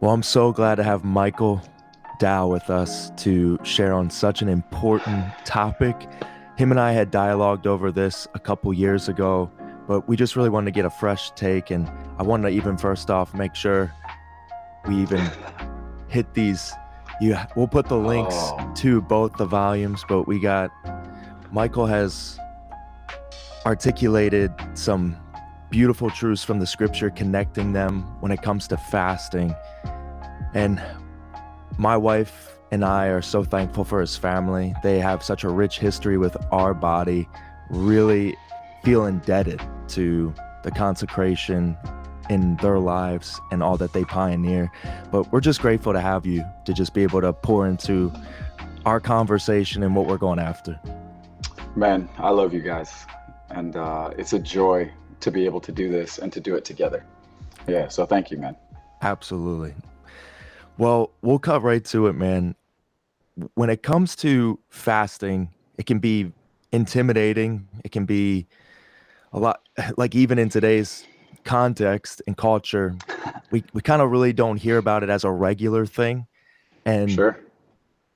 Well, I'm so glad to have Michael Dow with us to share on such an important topic. Him and I had dialogued over this a couple years ago, but we just really wanted to get a fresh take. And I wanted to even first off make sure we even hit these. We'll put the links to both the volumes, but Michael has articulated some beautiful truths from the scripture, connecting them when it comes to fasting. And my wife and I are so thankful for his family. They have such a rich history with our body, really feel indebted to the consecration in their lives and all that they pioneer. But we're just grateful to have you to just be able to pour into our conversation and what we're going after. Man, I love you guys. And it's a joy to be able to do this and to do it together. Yeah, so thank you, man. Absolutely. Well, we'll cut right to it, man. When it comes to fasting, it can be intimidating. It can be a lot, like even in today's context and culture, we kind of really don't hear about it as a regular thing. And Sure.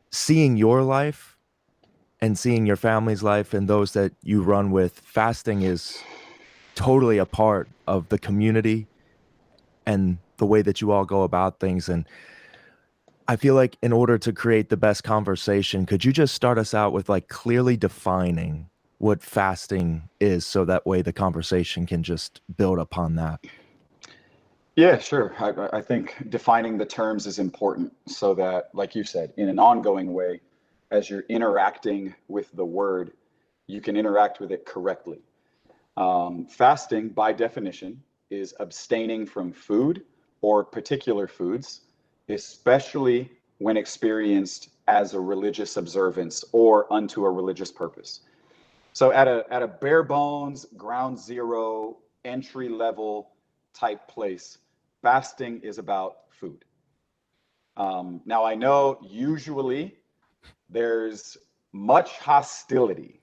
seeing your life and seeing your family's life and those that you run with, fasting is totally a part of the community and the way that you all go about things. And I feel like in order to create the best conversation, could you just start us out with like clearly defining what fasting is so that way the conversation can just build upon that? Yeah, sure. I think defining the terms is important so that, like you said, in an ongoing way, as you're interacting with the word, you can interact with it correctly. Fasting, by definition, is abstaining from food or particular foods, especially when experienced as a religious observance or unto a religious purpose. So at a bare bones, ground zero, entry level type place, fasting is about food. Now I know usually there's much hostility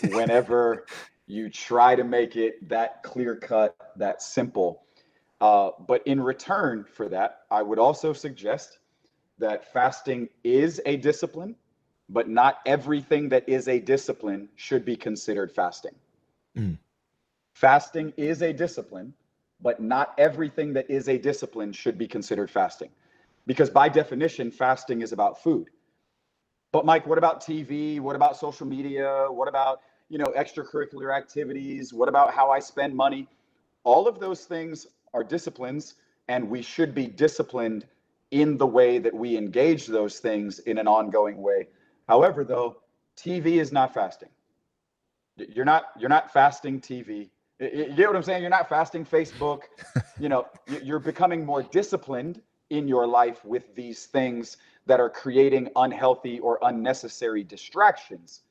whenever you try to make it that clear cut, that simple. But in return for that, I would also suggest that fasting is a discipline, but not everything that is a discipline should be considered fasting. Mm. Fasting is a discipline, but not everything that is a discipline should be considered fasting. Because by definition, fasting is about food. But Mike, what about TV? What about social media? What about, extracurricular activities? What about how I spend money? All of those things are disciplines, and we should be disciplined in the way that we engage those things in an ongoing way. However, though, TV is not fasting. You're not fasting TV. You get what I'm saying? You're not fasting Facebook. You're becoming more disciplined in your life with these things that are creating unhealthy or unnecessary distractions.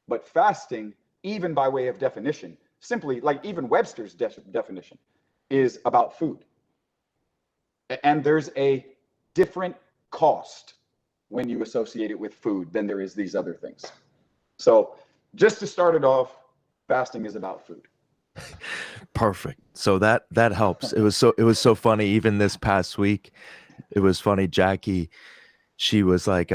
But fasting, even by way of definition, simply like even Webster's definition, is about food. And there's a different cost when you associate it with food than there is these other things. So just to start it off, fasting is about food. Perfect. So that helps. It was so funny. Even this past week, it was funny. Jackie, she was like,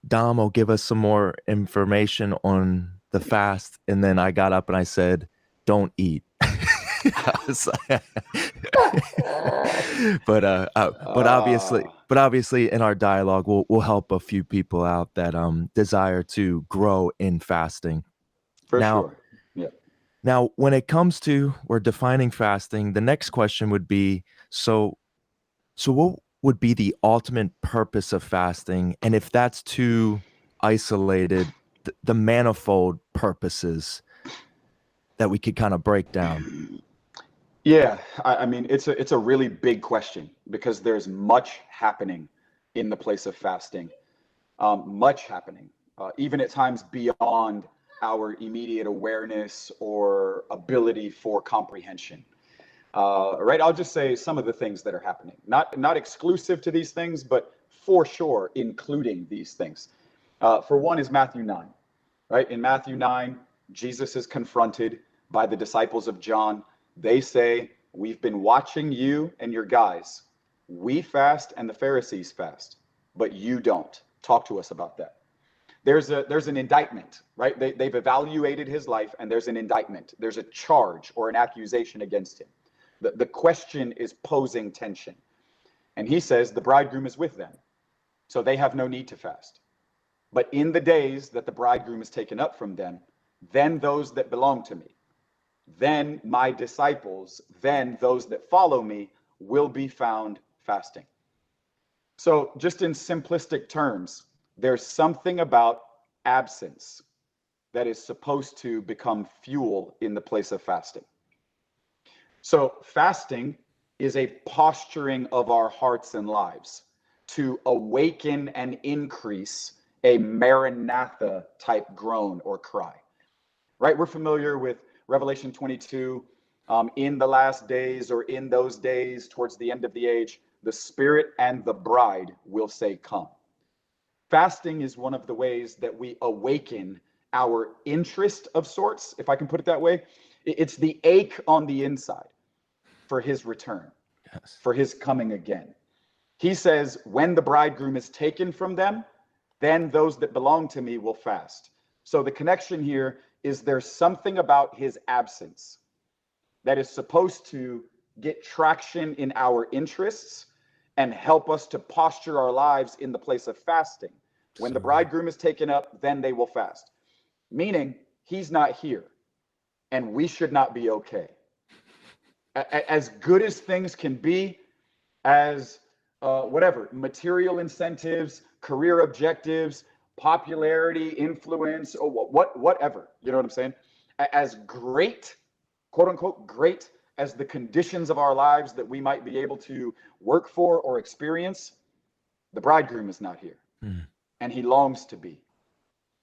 Dom will give us some more information on the fast. And then I got up and I said, don't eat. But obviously in our dialogue, we'll help a few people out that desire to grow in fasting. For Now, sure. Yeah. Now, when it comes to we're defining fasting, the next question would be, so what would be the ultimate purpose of fasting? And if that's too isolated, the manifold purposes that we could kind of break down. Yeah, I mean, it's a really big question because there's much happening in the place of fasting, much happening, even at times beyond our immediate awareness or ability for comprehension. Right? I'll just say some of the things that are happening, not exclusive to these things, but for sure including these things. For one is Matthew 9, right? In Matthew 9, Jesus is confronted by the disciples of John. They say, we've been watching you and your guys We fast and the Pharisees fast, but you don't. Talk to us about that. There's an indictment, right? They've evaluated his life, and there's an indictment. There's a charge or an accusation against him. The question is posing tension. And he says the bridegroom is with them, so they have no need to fast. But in the days that the bridegroom is taken up from them, then those that belong to me, then my disciples, then those that follow me will be found fasting. So just in simplistic terms, there's something about absence that is supposed to become fuel in the place of fasting. So fasting is a posturing of our hearts and lives to awaken and increase a Maranatha type groan or cry, right? We're familiar with Revelation 22. In the last days, or in those days towards the end of the age, the Spirit and the bride will say, come. Fasting is one of the ways that we awaken our interest of sorts, if I can put it that way. It's the ache on the inside for his return, yes, for his coming again. He says, when the bridegroom is taken from them, then those that belong to me will fast. So the connection here is there's something about his absence that is supposed to get traction in our interests and help us to posture our lives in the place of fasting. When the bridegroom is taken up, then they will fast. Meaning he's not here, and we should not be okay. As good as things can be, as whatever, material incentives, career objectives, popularity, influence, or whatever, you know what I'm saying? As great, quote unquote, great as the conditions of our lives that we might be able to work for or experience, the bridegroom is not here. And he longs to be.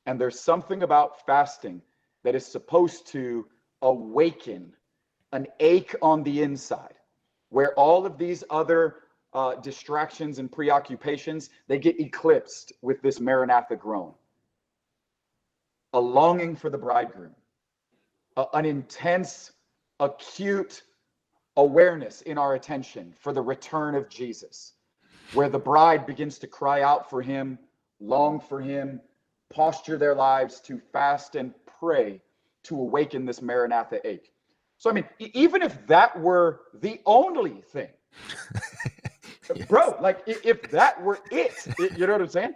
And there's something about fasting that is supposed to awaken an ache on the inside, where all of these other distractions and preoccupations, they get eclipsed with this Maranatha groan. A longing for the bridegroom, an intense, acute awareness in our attention for the return of Jesus, where the bride begins to cry out for him, long for him, posture their lives to fast and pray to awaken this Maranatha ache. So, I mean, even if that were the only thing, yes, bro, like if that were it, you know what I'm saying?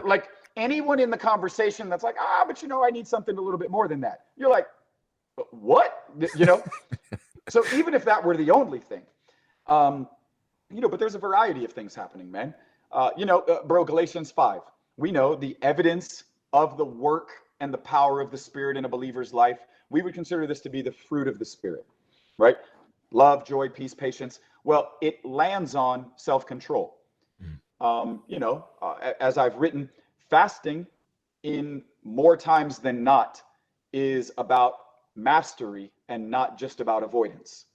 Like anyone in the conversation that's like, but you know, I need something a little bit more than that. You're like, what? You know? So even if that were the only thing, you know, but there's a variety of things happening, man. Bro, Galatians 5, we know the evidence of the work and the power of the Spirit in a believer's life. We would consider this to be the fruit of the Spirit, right? Love, joy, peace, patience. Well, it lands on self-control. As I've written, fasting in more times than not is about mastery and not just about avoidance.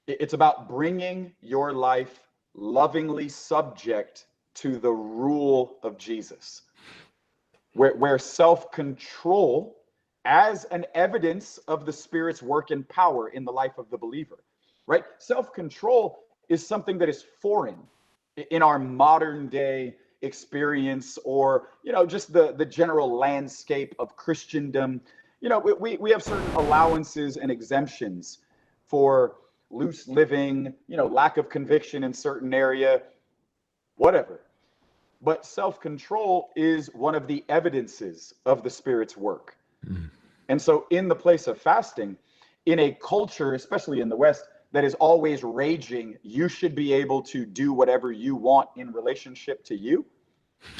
It's about bringing your life lovingly subject to the rule of Jesus, where self-control as an evidence of the Spirit's work and power in the life of the believer, right? Self-control is something that is foreign in our modern day experience, or, you know, just the general landscape of Christendom. You know, we have certain allowances and exemptions for loose living, you know, lack of conviction in certain area, whatever. But self-control is one of the evidences of the Spirit's work. And so in the place of fasting, in a culture, especially in the West, that is always raging, you should be able to do whatever you want in relationship to you.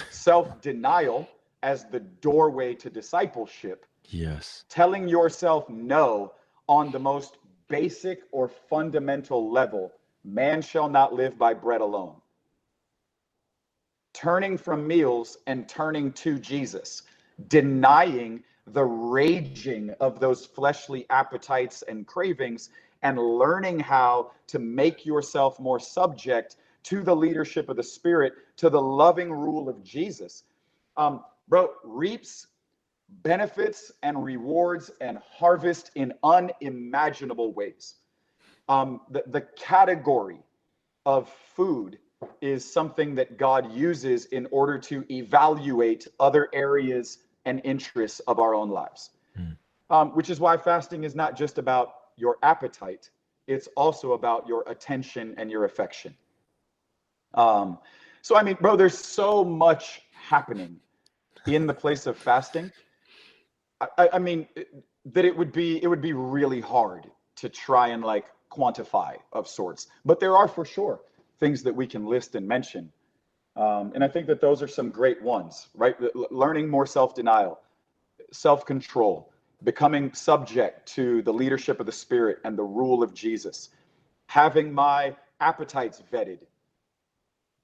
Self-denial as the doorway to discipleship. Yes. Telling yourself no on the most basic or fundamental level. Man shall not live by bread alone. Turning from meals and turning to Jesus. Denying the raging of those fleshly appetites and cravings, and learning how to make yourself more subject to the leadership of the Spirit, to the loving rule of Jesus. Bro, reaps benefits and rewards and harvest in unimaginable ways. The category of food is something that God uses in order to evaluate other areas and interests of our own lives. Which is why fasting is not just about your appetite, it's also about your attention and your affection. So, I mean, bro, there's so much happening in the place of fasting. I mean, that it would be really hard to try and like quantify of sorts, but there are for sure things that we can list and mention. And I think that those are some great ones, right? Learning more self-denial, self-control, becoming subject to the leadership of the Spirit and the rule of Jesus, having my appetites vetted,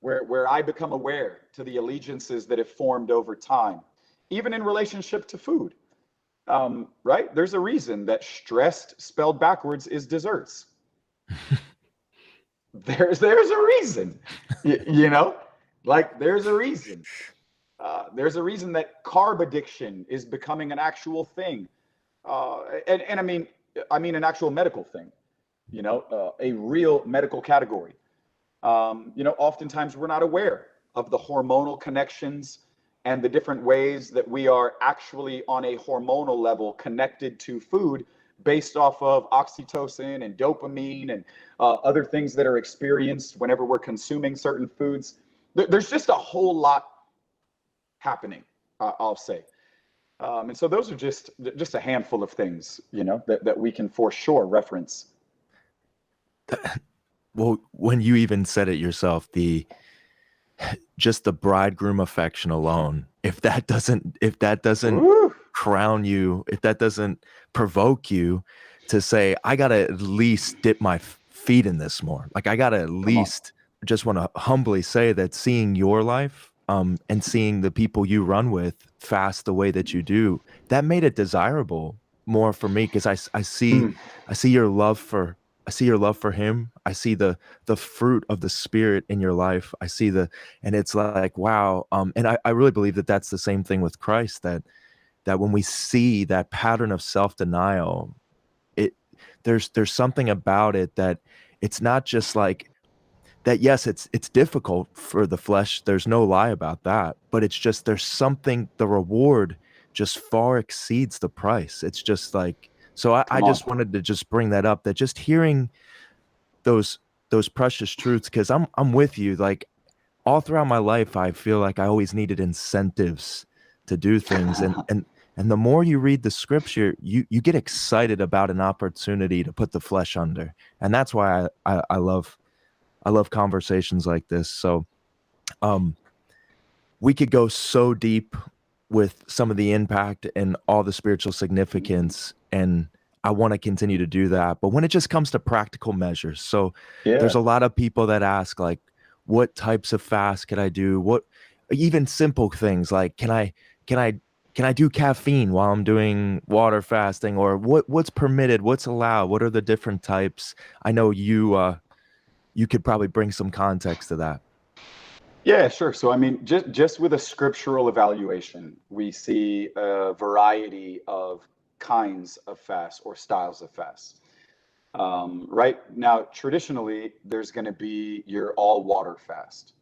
where I become aware to the allegiances that have formed over time, even in relationship to food. Right? There's a reason that stressed spelled backwards is desserts. There's a reason, you know, like there's a reason. There's a reason that carb addiction is becoming an actual thing. And I mean an actual medical thing, you know, a real medical category. You know, oftentimes we're not aware of the hormonal connections and the different ways that we are actually on a hormonal level connected to food based off of oxytocin and dopamine and other things that are experienced whenever we're consuming certain foods. There's just a whole lot happening, I'll say. And so those are just a handful of things, you know, that we can for sure reference. Well, when you even said it yourself, just the bridegroom affection alone, if that doesn't Woo! crown you, if that doesn't provoke you to say, I gotta at least dip my feet in this more, like I gotta at least just want to humbly say that seeing your life and seeing the people you run with fast the way that you do, that made it desirable more for me, because I see your love for him. I see the fruit of the Spirit in your life. I see and it's like, wow. And I really believe that that's the same thing with Christ, that when we see that pattern of self-denial, there's something about it that it's not just like that. Yes, it's difficult for the flesh. There's no lie about that, but it's just, there's something, the reward just far exceeds the price. It's just like, so I just wanted to just bring that up, that just hearing those precious truths, because I'm with you. Like all throughout my life, I feel like I always needed incentives to do things, and the more you read the scripture, you get excited about an opportunity to put the flesh under, and that's why I love conversations like this. So we could go so deep with some of the impact and all the spiritual significance, and I want to continue to do that. But when it just comes to practical measures, so there's a lot of people that ask, like, what types of fast could I do? What, even simple things like, can I do caffeine while I'm doing water fasting, or what's permitted, what's allowed, what are the different types? I know you could probably bring some context to that. Yeah, sure. So, I mean, just with a scriptural evaluation, we see a variety of kinds of fast or styles of fast. Right now, traditionally, there's going to be your all water fast.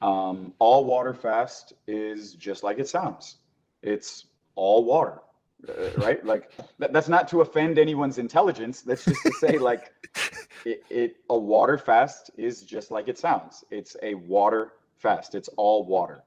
All water fast is just like it sounds. It's all water, right? Like that's not to offend anyone's intelligence. That's just to say, like, a water fast is just like it sounds. It's a water fast. It's all water.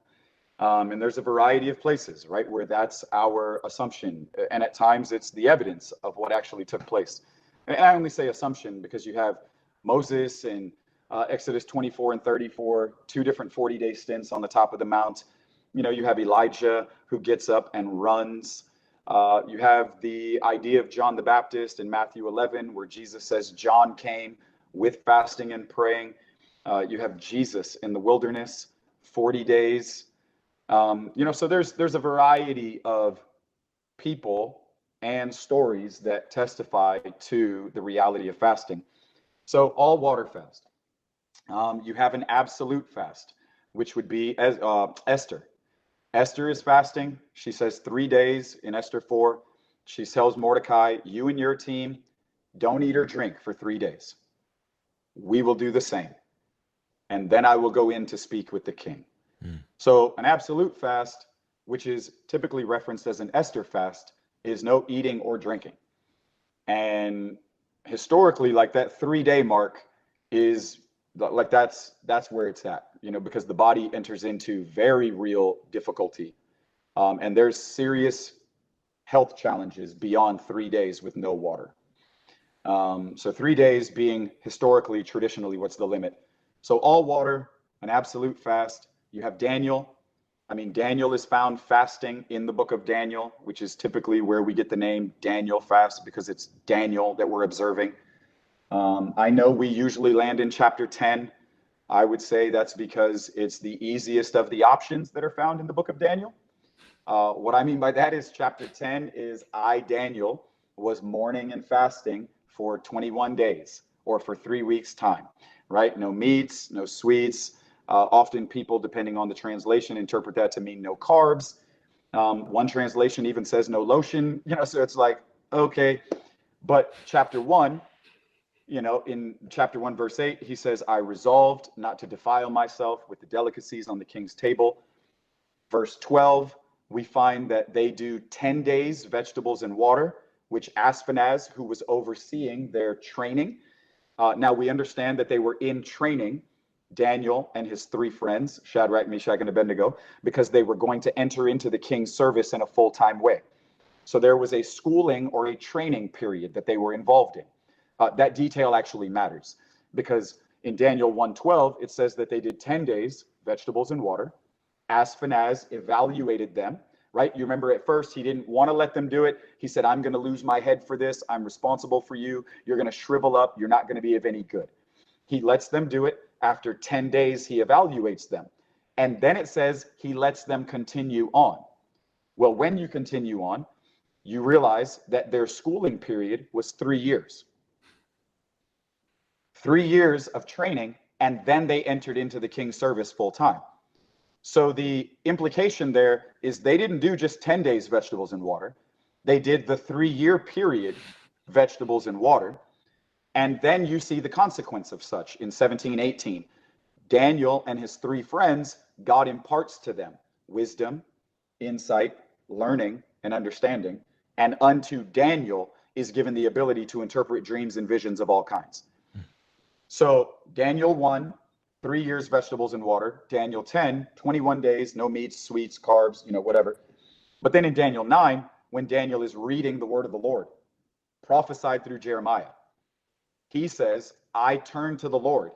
And there's a variety of places, right, where that's our assumption. And at times it's the evidence of what actually took place. And I only say assumption because you have Moses and Exodus 24 and 34, two different 40-day stints on the top of the mount. You know, you have Elijah who gets up and runs. You have the idea of John the Baptist in Matthew 11, where Jesus says John came with fasting and praying. You have Jesus in the wilderness, 40 days. You know, so there's a variety of people and stories that testify to the reality of fasting. So all water fast. You have an absolute fast, which would be as Esther. Esther is fasting. She says 3 days in Esther 4. She tells Mordecai, you and your team don't eat or drink for 3 days. We will do the same. and then I will go in to speak with the king. So an absolute fast, which is typically referenced as an Esther fast, is no eating or drinking. And historically, like that 3-day mark is like that's where it's at, because the body enters into very real difficulty, and there's serious health challenges beyond 3 days with no water. So 3 days being historically, traditionally, what's the limit? So all water, an absolute fast. You have Daniel. I mean, Daniel is found fasting in the book of Daniel, which is typically where we get the name Daniel fast, because it's Daniel that we're observing. I know we usually land in chapter 10. I would say that's because it's the easiest of the options that are found in the book of Daniel. What I mean by that is chapter 10 is I, Daniel, was mourning and fasting for 21 days or for 3 weeks' time, right? No meats, no sweets. Often people, depending on the translation, interpret that to mean no carbs. One translation even says no lotion, so it's like, okay. But chapter 1, in chapter 1, verse 8, he says, I resolved not to defile myself with the delicacies on the king's table. Verse 12, we find that they do 10 days vegetables and water, which Ashpenaz, who was overseeing their training. Now we understand that they were in training, Daniel and his 3 friends, Shadrach, Meshach, and Abednego, because they were going to enter into the king's service in a full-time way. So there was a schooling or a training period that they were involved in. That detail actually matters, because in Daniel 1:12, it says that they did 10 days, vegetables and water. Ashpenaz evaluated them, right? You remember at first, he didn't want to let them do it. He said, I'm going to lose my head for this. I'm responsible for you. You're going to shrivel up. You're not going to be of any good. He lets them do it. After 10 days, he evaluates them. And then it says he lets them continue on. Well, when you continue on, you realize that their schooling period was 3 years. 3 years of training, and then they entered into the king's service full time. So the implication there is they didn't do just 10 days vegetables and water. They did the 3-year period vegetables and water. And then you see the consequence of such in 17:18. Daniel and his 3 friends, God imparts to them wisdom, insight, learning, and understanding. And unto Daniel is given the ability to interpret dreams and visions of all kinds. So Daniel 1, 3 years vegetables and water. Daniel 10, 21 days, no meats, sweets, carbs, whatever. But then in Daniel 9, when Daniel is reading the word of the Lord, prophesied through Jeremiah, he says, I turn to the Lord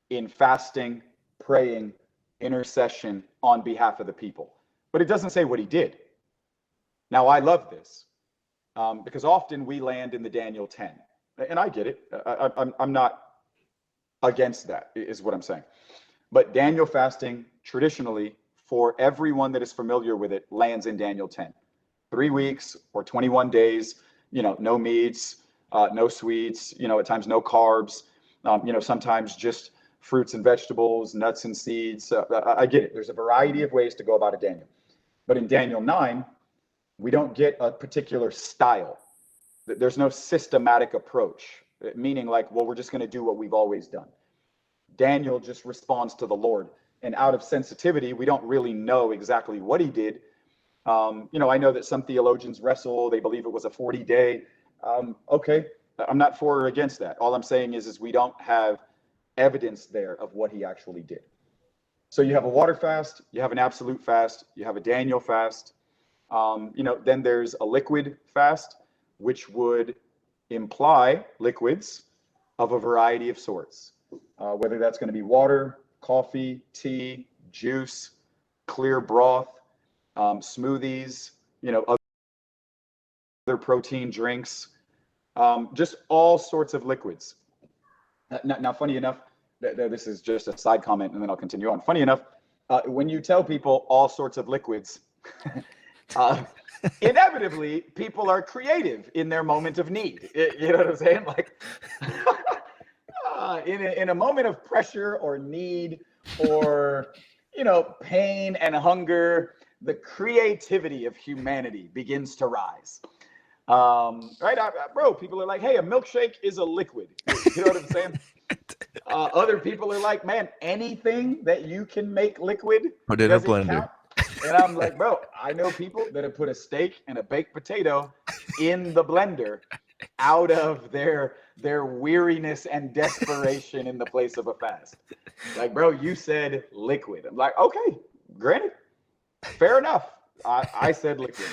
in fasting, praying, intercession on behalf of the people. But it doesn't say what he did. Now, I love this because often we land in the Daniel 10. And I get it. I'm not against that, is what I'm saying. But Daniel fasting, traditionally, for everyone that is familiar with it, lands in Daniel 10. 3 weeks or 21 days, no meats, no sweets, at times no carbs, sometimes just fruits and vegetables, nuts and seeds. I get it. There's a variety of ways to go about a Daniel. But in Daniel 9, we don't get a particular style. There's no systematic approach, meaning like, well, we're just going to do what we've always done. Daniel just responds to the Lord. And out of sensitivity, we don't really know exactly what he did. I know that some theologians wrestle. They believe it was a 40-day. Okay, I'm not for or against that. All I'm saying is we don't have evidence there of what he actually did. So you have a water fast, you have an absolute fast, you have a Daniel fast. Then there's a liquid fast, which would imply liquids of a variety of sorts, whether that's going to be water, coffee, tea, juice, clear broth, smoothies, other protein drinks, just all sorts of liquids. Now, funny enough, this is just a side comment, and then I'll continue on. Funny enough, when you tell people all sorts of liquids, inevitably, people are creative in their moment of need. You know what I'm saying? Like, in a moment of pressure or need or, pain and hunger, the creativity of humanity begins to rise. Right? Bro, people are like, hey, a milkshake is a liquid. You know what I'm saying? Other people are like, man, anything that you can make liquid, Put it in a does it blender. count? And I'm like, bro, I know people that have put a steak and a baked potato in the blender out of their weariness and desperation in the place of a fast. Like, bro, you said liquid. I'm like, okay, granted, fair enough. I said liquid.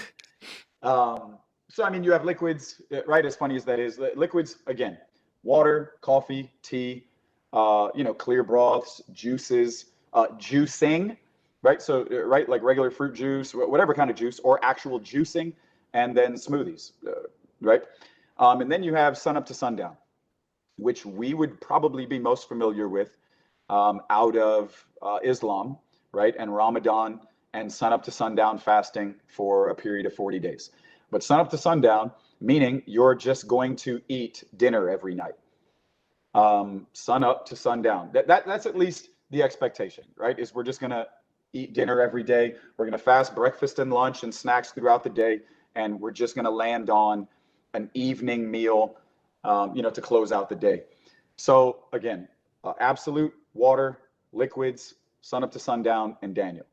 So I mean, you have liquids, right? As funny as that is, liquids again: water, coffee, tea, clear broths, juices, juicing, right? So right, like regular fruit juice, whatever kind of juice, or actual juicing, and then smoothies, right? And then you have sun up to sundown, which we would probably be most familiar with out of Islam, right? And Ramadan and sun up to sundown fasting for a period of 40 days. But sun up to sundown, meaning you're just going to eat dinner every night. Sun up to sundown. That's at least the expectation, right? Is we're just going to eat dinner every day. We're going to fast breakfast and lunch and snacks throughout the day. And we're just going to land on an evening meal, to close out the day. So again, absolute, water, liquids, sun up to sundown, and Daniel.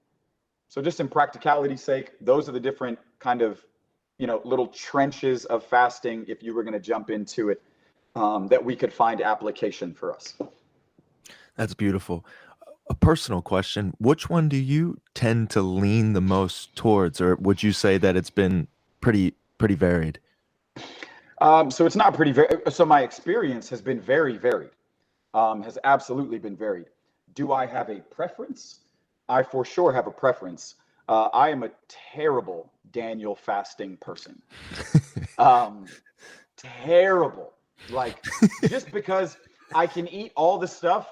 So just in practicality's sake, those are the different kind of, little trenches of fasting, if you were going to jump into it, that we could find application for us. That's beautiful. A personal question. Which one do you tend to lean the most towards, or would you say that it's been pretty varied? So it's not pretty so my experience has been very varied, has absolutely been varied. Do I have a preference? I for sure have a preference. I am a terrible Daniel fasting person. Terrible. Like, just because I can eat all the stuff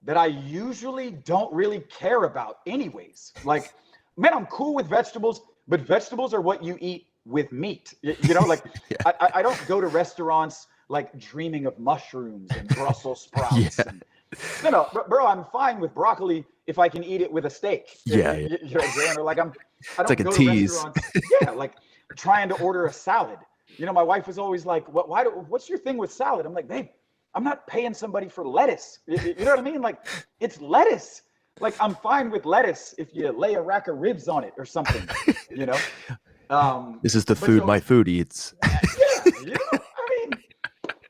that I usually don't really care about anyways. Like, man, I'm cool with vegetables, but vegetables are what you eat with meat. Like Yeah. I don't go to restaurants like dreaming of mushrooms and Brussels sprouts. Yeah. No, bro, I'm fine with broccoli if I can eat it with a steak. Yeah. You know what I'm saying? Or like I It's don't like a go to tease. restaurants. Yeah, like trying to order a salad. My wife is always like, what's your thing with salad? I'm like, babe, I'm not paying somebody for lettuce. You know what I mean? Like, it's lettuce. Like, I'm fine with lettuce if you lay a rack of ribs on it or something, you know? This is the food my food eats. Yeah, I mean,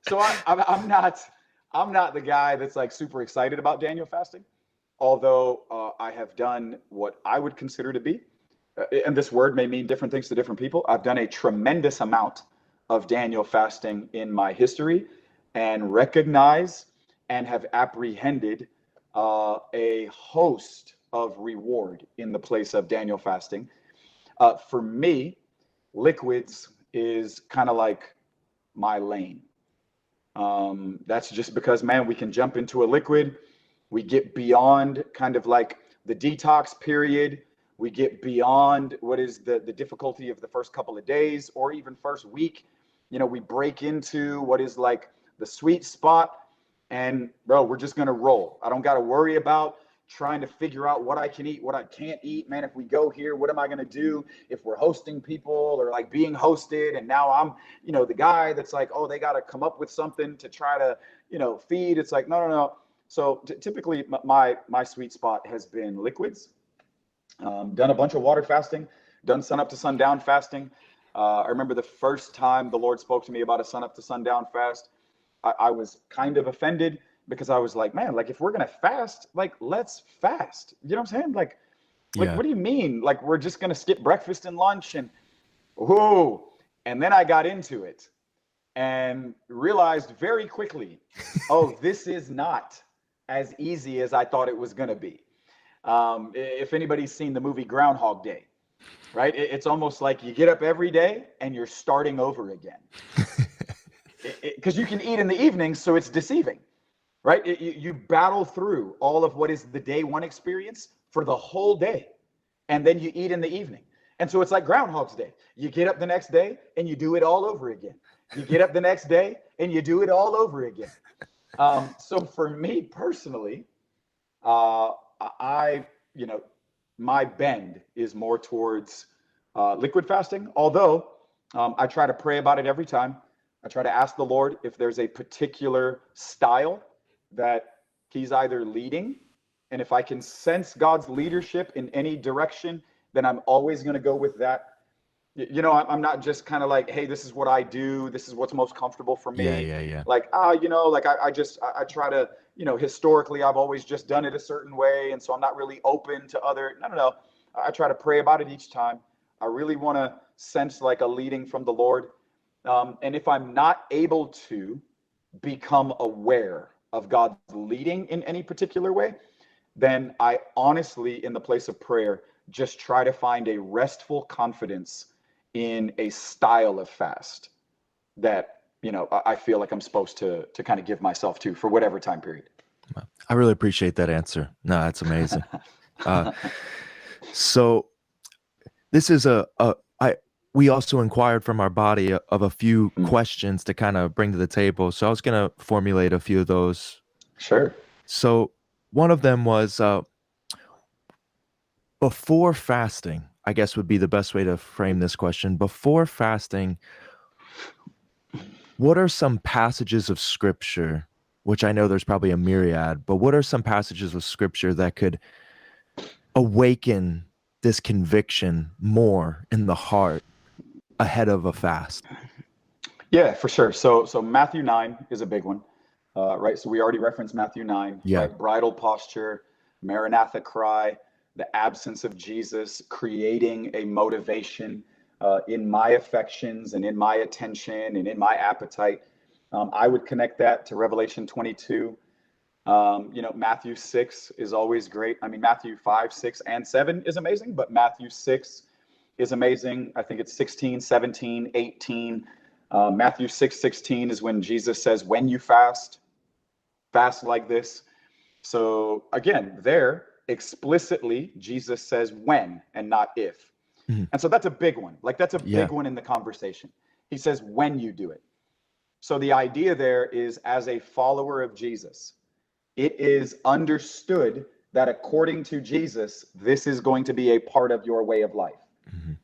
so I'm not the guy that's like super excited about Daniel fasting, although I have done what I would consider to be, and this word may mean different things to different people. I've done a tremendous amount of Daniel fasting in my history, and recognize and have apprehended a host of reward in the place of Daniel fasting. For me, liquids is kind of like my lane. That's just because, man, we can jump into a liquid. We get beyond kind of like the detox period. We get beyond what is the difficulty of the first couple of days or even first week. We break into what is like the sweet spot. And bro, we're just going to roll. I don't got to worry about trying to figure out what I can eat, what I can't eat. Man, if we go here, what am I going to do if we're hosting people or like being hosted? And now I'm, the guy that's like, oh, they got to come up with something to try to, feed. It's like, no. So typically my sweet spot has been liquids. Done a bunch of water fasting, done sun up to sundown fasting. I remember the first time the Lord spoke to me about a sun up to sundown fast, I was kind of offended because I was like, man, like if we're going to fast, like let's fast. You know what I'm saying? Like, Yeah. what do you mean? Like, we're just going to skip breakfast and lunch and and then I got into it and realized very quickly, oh, this is not as easy as I thought it was going to be. If anybody's seen the movie Groundhog Day, right? It's almost like you get up every day and you're starting over again. Because you can eat in the evening, so it's deceiving, right? You battle through all of what is the day one experience for the whole day, and then you eat in the evening. And so it's like Groundhog's Day. You get up the next day and you do it all over again. You get up the next day and you do it all over again. So for me personally, my bend is more towards liquid fasting, although I try to pray about it every time. I try to ask the Lord if there's a particular style that he's either leading, and if I can sense God's leadership in any direction, then I'm always going to go with that. You know, I'm not just kind of like, hey, this is what I do, this is what's most comfortable for Yeah, me. yeah, yeah. Like, you know, like I try to, you know, historically I've always just done it a certain way, and so I'm not really open to other. No. I try to pray about it each time. I really want to sense like a leading from the Lord. And if I'm not able to become aware of God's leading in any particular way, then I honestly, in the place of prayer, just try to find a restful confidence in a style of fast that, you know, I feel like I'm supposed to kind of give myself to for whatever time period. I really appreciate that answer. No, that's amazing. So this is we also inquired from our body of a few questions to kind of bring to the table. So I was going to formulate a few of those. Sure. So one of them was before fasting, I guess would be the best way to frame this question. Before fasting, what are some passages of scripture, which I know there's probably a myriad, but what are some passages of scripture that could awaken this conviction more in the heart ahead of a fast? Yeah, for sure. So Matthew 9 is a big one, right? So we already referenced Matthew 9, Yeah. right? Bridal posture, Maranatha cry, the absence of Jesus creating a motivation in my affections and in my attention and in my appetite. I would connect that to Revelation 22. You know, Matthew 6 is always great. I mean, Matthew 5, 6, and 7 is amazing, but Matthew 6 is amazing. I think it's 16, 17, 18. Matthew 6:16 is when Jesus says, when you fast like this. So again, there explicitly, Jesus says when and not if. Mhm. And so that's a big one. Like that's a Yeah. big one in the conversation. He says when you do it. So the idea there is, as a follower of Jesus, it is understood that according to Jesus, this is going to be a part of your way of life. Mhm.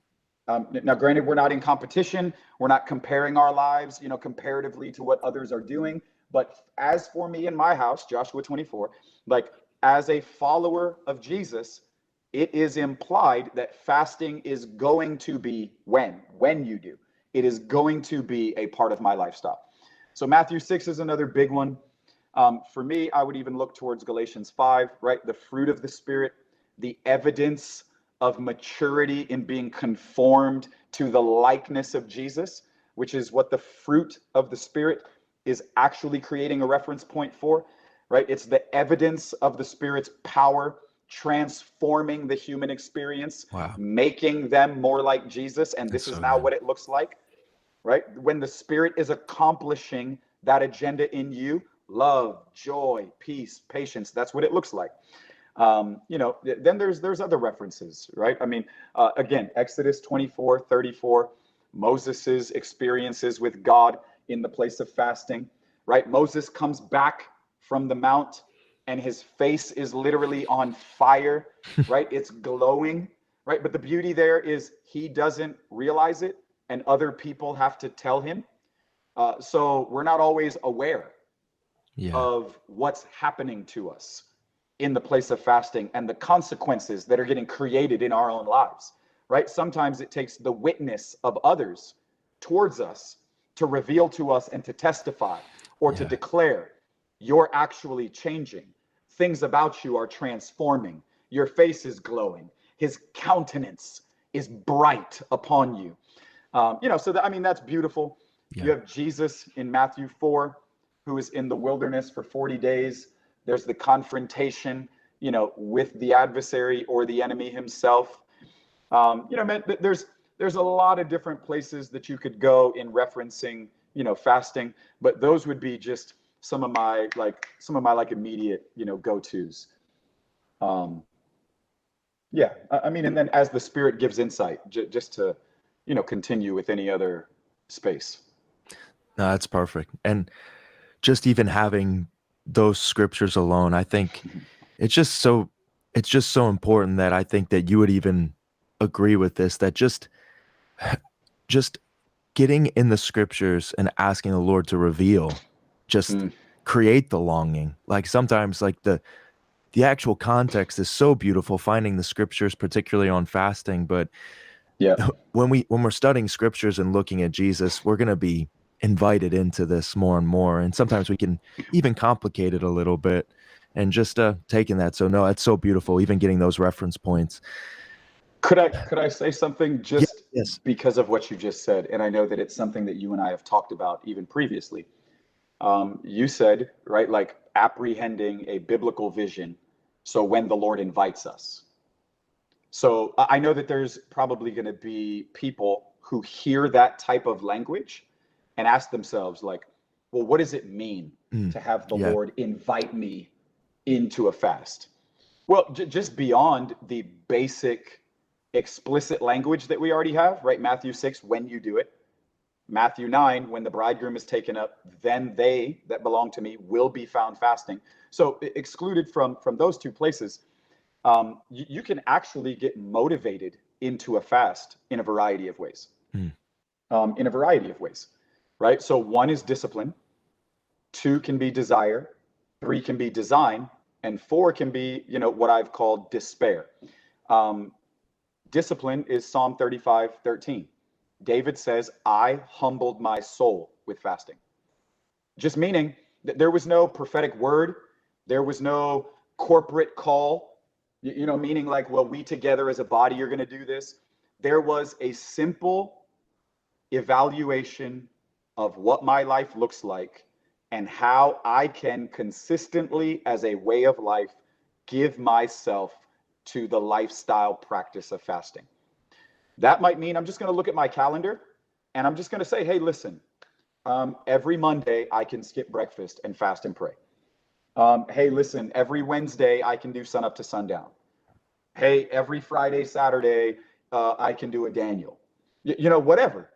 Now, granted, we're not in competition. We're not comparing our lives, you know, comparatively to what others are doing. But as for me and my house, Joshua 24, like as a follower of Jesus, it is implied that fasting is going to be when you do. It is going to be a part of my lifestyle. So Matthew 6 is another big one. For me, I would even look towards Galatians 5, right? The fruit of the Spirit, the evidence of maturity in being conformed to the likeness of Jesus, which is what the fruit of the Spirit is actually creating a reference point for, right? It's the evidence of the Spirit's power transforming the human experience, Wow. making them more like Jesus. And this That's is so now good. what it looks like, right? When the Spirit is accomplishing that agenda in you, love, joy, peace, patience, that's what it looks like. You know, then there's other references, right? I mean, again, Exodus 24:34, Moses's experiences with God in the place of fasting, right? Moses comes back from the mount and his face is literally on fire, right? It's glowing, right? But the beauty there is he doesn't realize it and other people have to tell him. So we're not always aware Yeah. of what's happening to us in the place of fasting and the consequences that are getting created in our own lives, right? Sometimes it takes the witness of others towards us to reveal to us and to testify or to Yeah. declare you're actually changing. Things about you are transforming. Your face is glowing. His countenance is bright upon you. You know, so that, I mean, that's beautiful. Yeah. You have Jesus in Matthew 4, who is in the wilderness for 40 days. There's the confrontation, you know, with the adversary or the enemy himself. You know, man, there's a lot of different places that you could go in referencing, you know, fasting, but those would be just some of my immediate, you know, go-tos. Yeah, I mean, and then as the Spirit gives insight, just to, you know, continue with any other space. No, that's perfect. And just even having those scriptures alone, I think it's just so important that I think that you would even agree with this, that just getting in the scriptures and asking the Lord to reveal just Mm. create the longing. Like sometimes like the actual context is so beautiful, finding the scriptures, particularly on fasting. But Yeah. when we're studying scriptures and looking at Jesus, we're going to be invited into this more and more. And sometimes we can even complicate it a little bit and just taking that. So no, it's so beautiful, even getting those reference points. Could I say something Yeah, just yes. because of what you just said? And I know that it's something that you and I have talked about even previously. You said, right, like apprehending a biblical vision. So when the Lord invites us. So I know that there's probably going to be people who hear that type of language and ask themselves, like, well, what does it mean Mm, to have the yeah. Lord invite me into a fast? Well, just beyond the basic explicit language that we already have, right? Matthew 6, when you do it. Matthew 9, when the bridegroom is taken up, then they that belong to me will be found fasting. So excluded from those two places, you can actually get motivated into a fast in a variety of ways. Mm, In a variety of ways, right? So one is discipline, two can be desire, three can be design, and four can be, what I've called despair. Um, Discipline is Psalm 35:13. David says, I humbled my soul with fasting. Just meaning that there was no prophetic word, there was no corporate call, meaning like, well, we together as a body are going to do this. There was a simple evaluation of what my life looks like and how I can consistently, as a way of life, give myself to the lifestyle practice of fasting. That might mean I'm just going to look at my calendar and I'm just going to say, hey, listen, every Monday I can skip breakfast and fast and pray. Hey, listen, every Wednesday I can do sun up to sundown. Hey, every Friday, Saturday, I can do a Daniel. Whatever.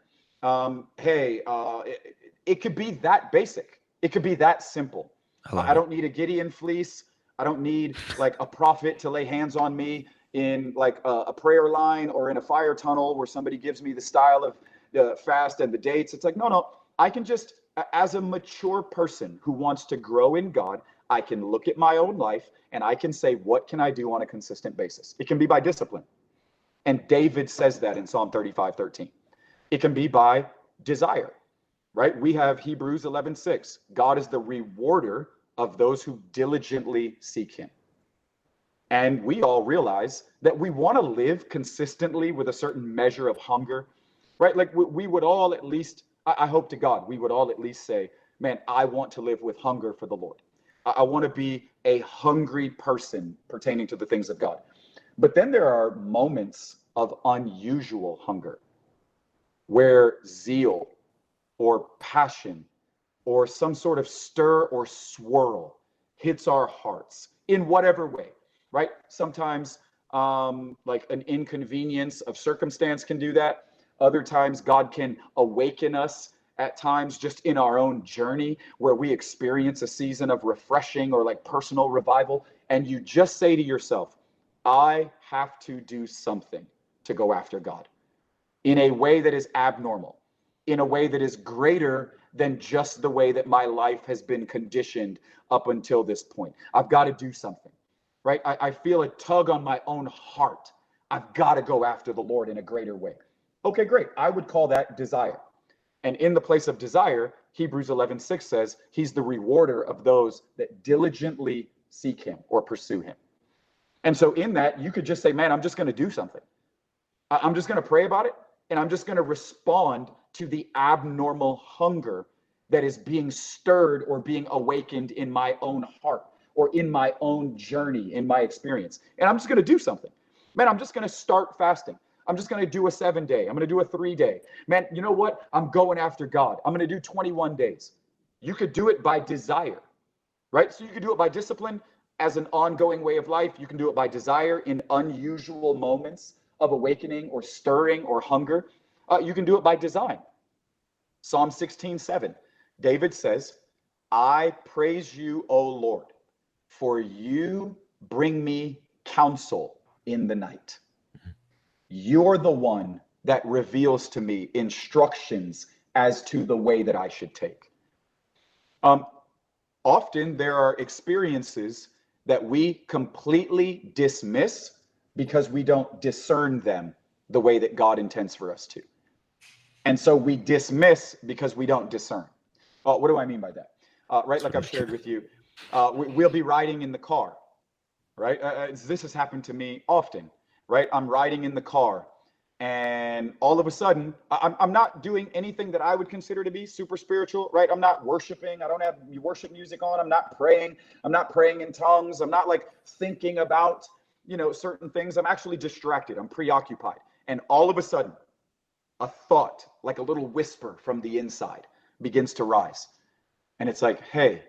It could be that basic. It could be that simple. I love I it. don't need a Gideon fleece. I don't need like a prophet to lay hands on me in like a prayer line or in a fire tunnel where somebody gives me the style of the fast and the dates. It's like, no. I can just, as a mature person who wants to grow in God, I can look at my own life and I can say, what can I do on a consistent basis? It can be by discipline. And David says that in Psalm 35:13. It can be by desire, right? We have Hebrews 11:6. God is the rewarder of those who diligently seek him. And we all realize that we want to live consistently with a certain measure of hunger, right? Like we would all at least, I hope to God, we would all at least say, man, I want to live with hunger for the Lord. I want to be a hungry person pertaining to the things of God. But then there are moments of unusual hunger where zeal or passion or some sort of stir or swirl hits our hearts in whatever way, right? Sometimes like an inconvenience of circumstance can do that. Other times God can awaken us at times just in our own journey where we experience a season of refreshing or like personal revival. And you just say to yourself, I have to do something to go after God in a way that is abnormal, in a way that is greater than just the way that my life has been conditioned up until this point. I've got to do something, right? I feel a tug on my own heart. I've got to go after the Lord in a greater way. Okay, great. I would call that desire. And in the place of desire, Hebrews 11:6 says, he's the rewarder of those that diligently seek him or pursue him. And so in that, you could just say, man, I'm just going to do something. I'm just going to pray about it. And I'm just going to respond to the abnormal hunger that is being stirred or being awakened in my own heart or in my own journey, in my experience. And I'm just going to do something. Man, I'm just going to start fasting. I'm just going to do a 7-day. I'm going to do a 3-day. Man, you know what? I'm going after God. I'm going to do 21 days. You could do it by desire, right? So you could do it by discipline as an ongoing way of life. You can do it by desire in unusual moments of awakening or stirring or hunger. You can do it by design. Psalm 16:7. David says, I praise you, O Lord, for you bring me counsel in the night. You're the one that reveals to me instructions as to the way that I should take. often there are experiences that we completely dismiss because we don't discern them the way that God intends for us to. And so we dismiss because we don't discern. What do I mean by that? Right, like I've shared with you, we'll be riding in the car, right? This has happened to me often, right? I'm riding in the car, and all of a sudden, I'm not doing anything that I would consider to be super spiritual, right? I'm not worshiping. I don't have worship music on. I'm not praying. I'm not praying in tongues. I'm not like thinking about, certain things. I'm actually distracted. I'm preoccupied. And all of a sudden, a thought, like a little whisper from the inside, begins to rise. And it's like, hey,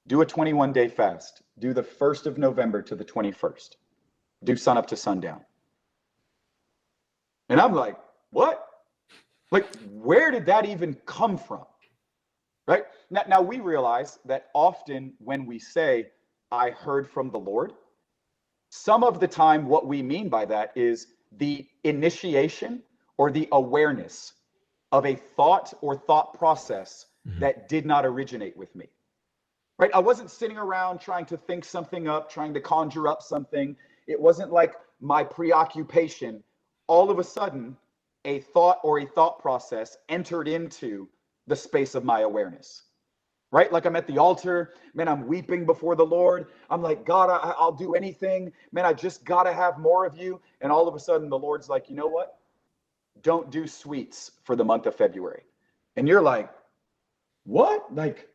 do a 21-day fast. Do the 1st of November to the 21st. Do sun up to sundown. And I'm like, what? Like, where did that even come from? Right? Now we realize that often when we say, I heard from the Lord, some of the time what we mean by that is the initiation or the awareness of a thought or thought process that did not originate with me. Right? I wasn't sitting around trying to think something up, trying to conjure up something. It wasn't like my preoccupation. All of a sudden, a thought or a thought process entered into the space of my awareness, right? Like I'm at the altar, man, I'm weeping before the Lord. I'm like, God, I'll do anything. Man, I just got to have more of you. And all of a sudden, the Lord's like, you know what? Don't do sweets for the month of February. And you're like, what? Like,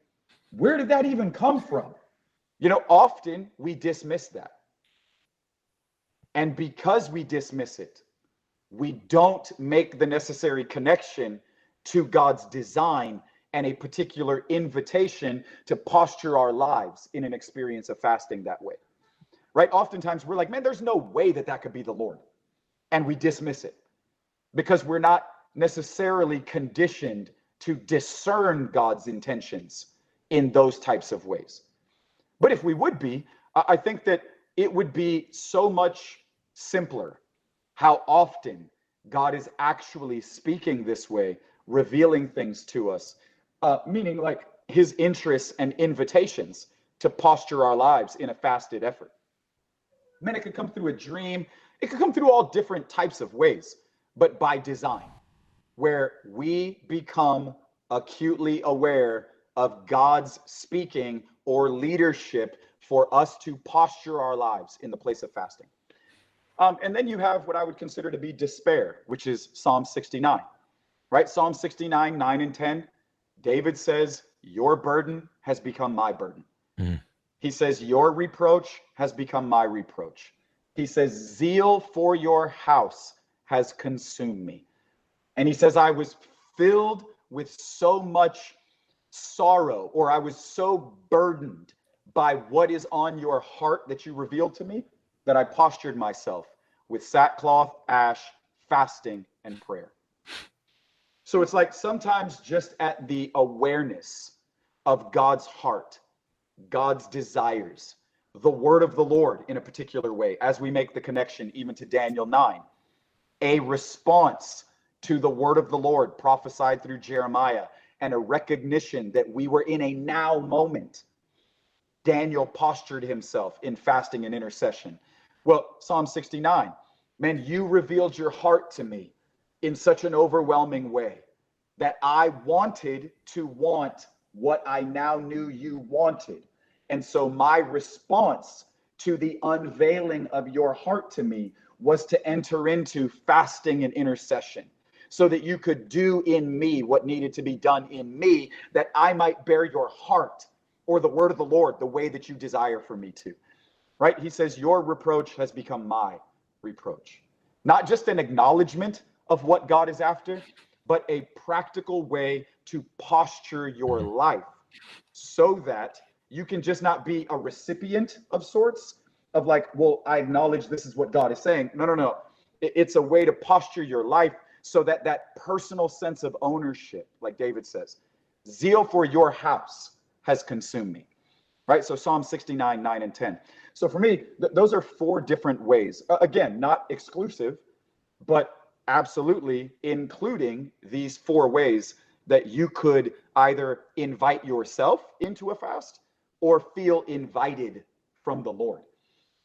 where did that even come from? Often we dismiss that. And because we dismiss it, we don't make the necessary connection to God's design and a particular invitation to posture our lives in an experience of fasting that way, right? Oftentimes we're like, man, there's no way that could be the Lord. And we dismiss it because we're not necessarily conditioned to discern God's intentions in those types of ways. But if we would be, I think that it would be so much simpler how often God is actually speaking this way, revealing things to us, meaning like his interests and invitations to posture our lives in a fasted effort. Man, it could come through a dream. It could come through all different types of ways, but by design, where we become acutely aware of God's speaking or leadership for us to posture our lives in the place of fasting. And then you have what I would consider to be despair, which is Psalm 69, right? Psalm 69, 9 and 10, David says, your burden has become my burden. He says, your reproach has become my reproach. He says, zeal for your house has consumed me. And he says, I was filled with so much sorrow, or I was so burdened by what is on your heart that you revealed to me, that I postured myself with sackcloth, ash, fasting, and prayer. So it's like sometimes just at the awareness of God's heart, God's desires, the word of the Lord in a particular way, as we make the connection even to Daniel 9, a response to the word of the Lord prophesied through Jeremiah, and a recognition that we were in a now moment. Daniel postured himself in fasting and intercession. Well, Psalm 69, man, you revealed your heart to me in such an overwhelming way that I wanted to want what I now knew you wanted. And so my response to the unveiling of your heart to me was to enter into fasting and intercession, so that you could do in me what needed to be done in me, that I might bear your heart or the word of the Lord the way that you desire for me to. Right? He says, your reproach has become my reproach. Not just an acknowledgement of what God is after, but a practical way to posture your life so that you can just not be a recipient of sorts of like, well, I acknowledge this is what God is saying. No. It's a way to posture your life so that that personal sense of ownership, like David says, zeal for your house has consumed me. Right? So Psalm 69, 9 and 10. So for me, those are four different ways. Again, not exclusive, but absolutely including these four ways that you could either invite yourself into a fast or feel invited from the Lord.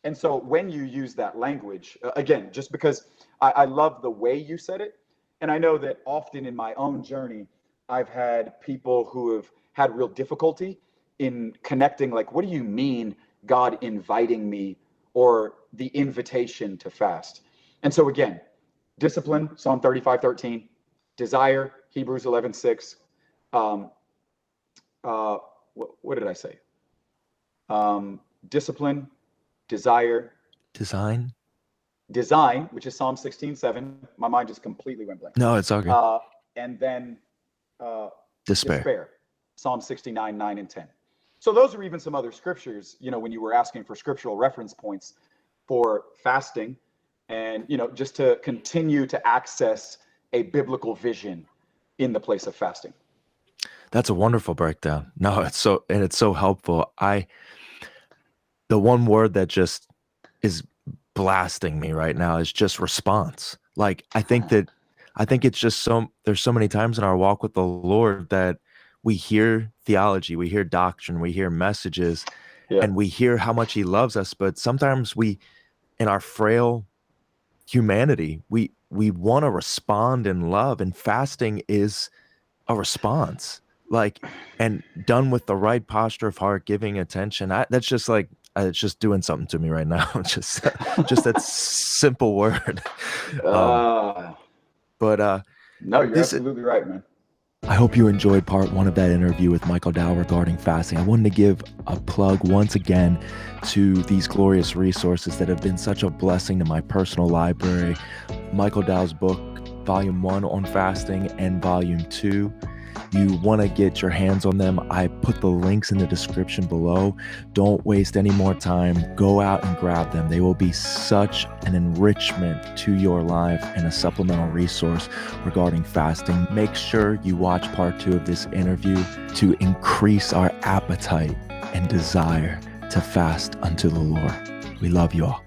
And so when you use that language, again, just because I love the way you said it, and I know that often in my own journey, I've had people who have had real difficulty in connecting, like, what do you mean God inviting me, or the invitation to fast? And so again, discipline, Psalm 35:13, desire, Hebrews 11:6. What did I say? Discipline, desire, design, which is Psalm 16:7. My mind just completely went blank. No, it's all good. And then Despair. Psalm 69:9 and 10. So those are even some other scriptures, when you were asking for scriptural reference points for fasting, and, just to continue to access a biblical vision in the place of fasting. That's a wonderful breakdown. No, it's so helpful. The one word that just is blasting me right now is just response. Like, I think it's just there's so many times in our walk with the Lord that we hear theology, we hear doctrine, we hear messages, and we hear how much he loves us. But sometimes in our frail humanity, we want to respond in love, and fasting is a response, and done with the right posture of heart, giving attention. That's just like, it's just doing something to me right now. just that simple word. No, you're absolutely right, man. I hope you enjoyed part 1 of that interview with Michael Dow regarding fasting. I wanted to give a plug once again to these glorious resources that have been such a blessing to my personal library. Michael Dow's book, Volume 1 on fasting, and Volume 2. You want to get your hands on them. I put the links in the description below. Don't waste any more time. Go out and grab them. They will be such an enrichment to your life and a supplemental resource regarding fasting. Make sure you watch part 2 of this interview to increase our appetite and desire to fast unto the Lord. We love you all.